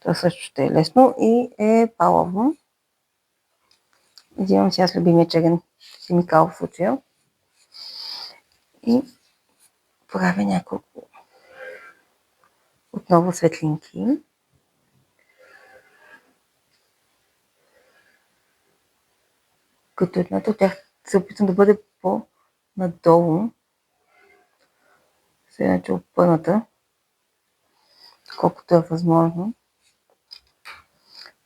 Това също ще е лесно и е палаво. Взимам сега с любимия черен химикал в случая и правя няколко отново светлинки. Като едната от тях се опитвам да бъде по-надолу, се иначе опъната, колкото е възможно.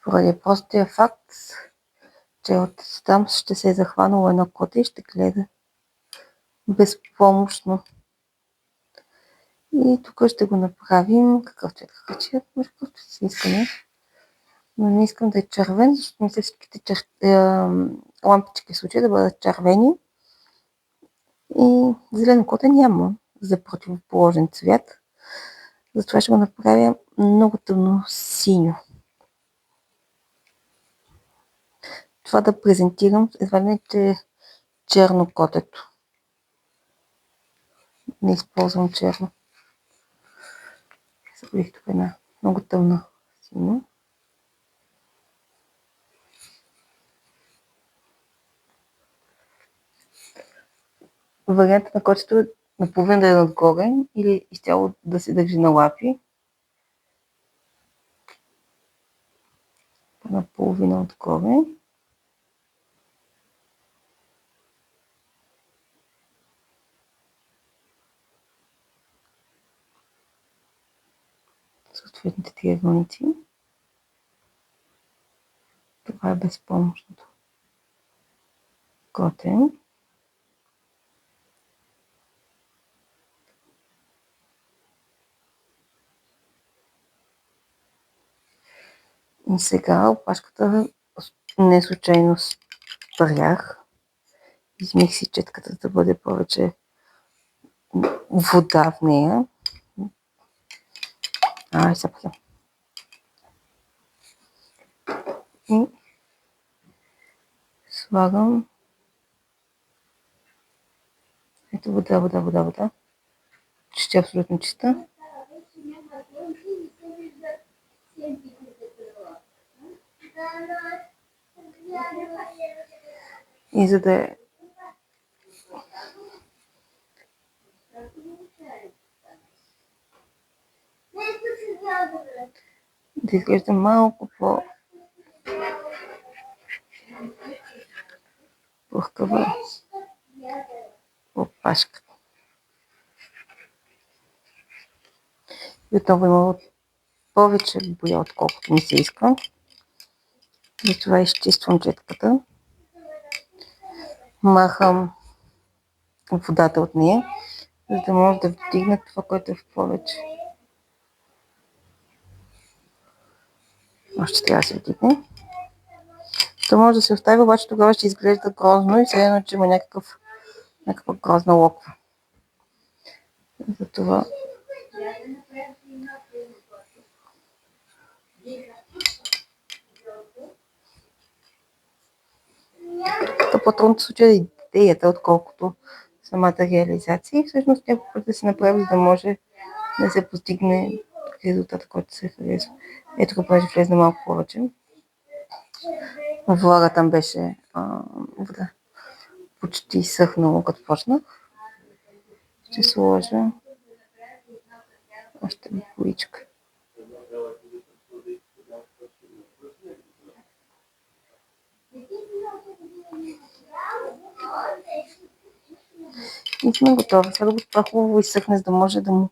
Поради простия факт, че от там ще се е захванало едно коте и ще гледа безпомощно. И тук ще го направим какъв цвет какъвто си искаме. Но не искам да е червен, защото мисля всичките лампички в случая да бъдат червени. И зелено коте няма за противоположен цвят. Затова ще го направя много тъмно синьо. Това да презентирам едва не че черно котето. Не използвам черно. Забих тук една много тъмна синьо. Вариантът на котето е наполовина да е отгоре или изцяло да се държи на лапи. Наполовина отгоре. Съответните триъгълници. Това е безпомощното коте. И сега опашката не случайно спрях. Измих си четката да бъде повече вода в нея. Сапя. И слагам ето вода. Ще е абсолютно чиста. И за да е да изглежда малко по-пухкава опашката. И отново има повече боя, отколкото ми се иска. Затова изчиствам четката. Махам водата от нея, за да може да вдигна това, което е в повече. Още трябва да се вдигне. То може да се остави, обаче тогава ще изглежда грозно и все едно, че има някаква грозна локва. Затова по-трудното случай е идеята, отколкото самата реализация. И всъщност няколко пъти да се направи, за да може да се постигне резултата, който се харесва. Ето тук може да влезне малко повече. Влага там беше вода. Почти съхнало, като почнах. Ще сложа още боичка. И сме готови. Сега да това хубаво изсъхне, за да може да му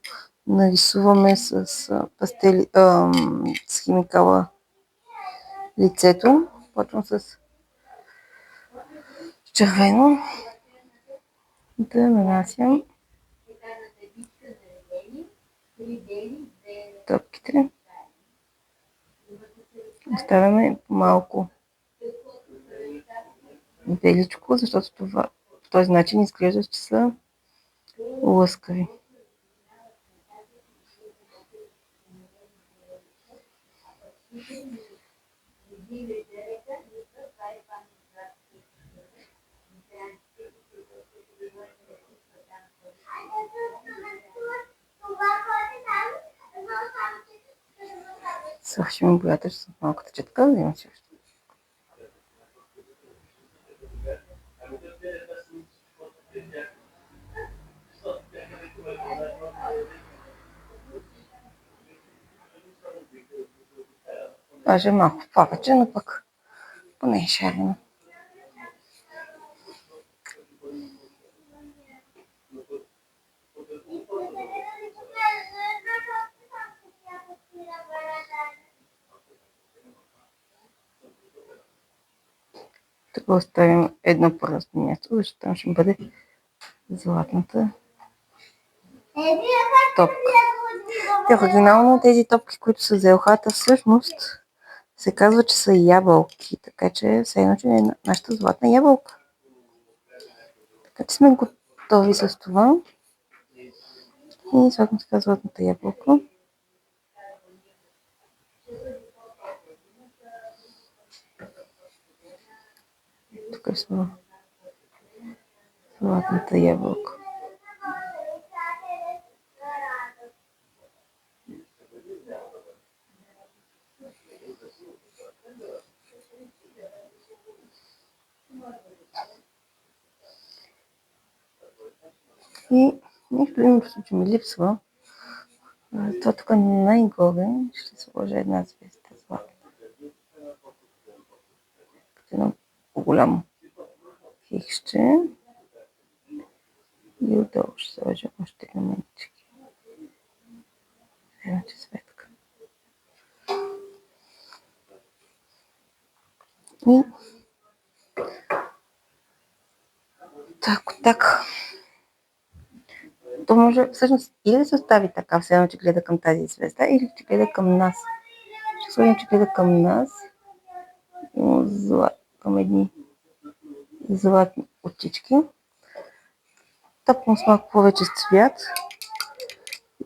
нарисуваме с пастели, с химикала лицето. Почвам с червено да нанасям топките. Оставяме малко беличко, защото това по този начин изглежда, че са лъскави. Свършим боята, че съм малката четка, взимам си още. Даже малко повече, но пък поне е шарено. Тук оставим едно по-разно място, защото там ще бъде златната топка. Оригинално тези топки, които са за елхата, всъщност се казва, че са ябълки, така че все едно, че е нашата златна ябълка. Така че сме готови с това. И слагам сега златната ябълка. Тук е златната ябълка. И нещо именно, че ми липсва. Това тук най-горе ще сложа една звезда златна. Едно по-голямо хихче. И отдолу ще сложа още елементчики. Една светка. И така. То може всъщност или да се остави така, все едно, че гледа към тази звезда, или че гледа към нас. Ще сложим, че гледа към нас. Към едни златни очички. Тъпвам с малко повече цвят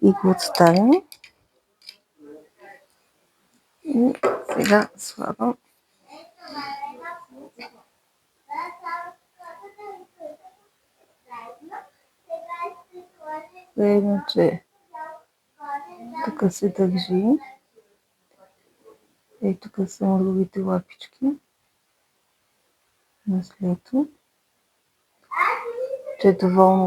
и го отставим. И сега слагам следно, че тук се държи. И тук са другите лапички на следто, че е доволно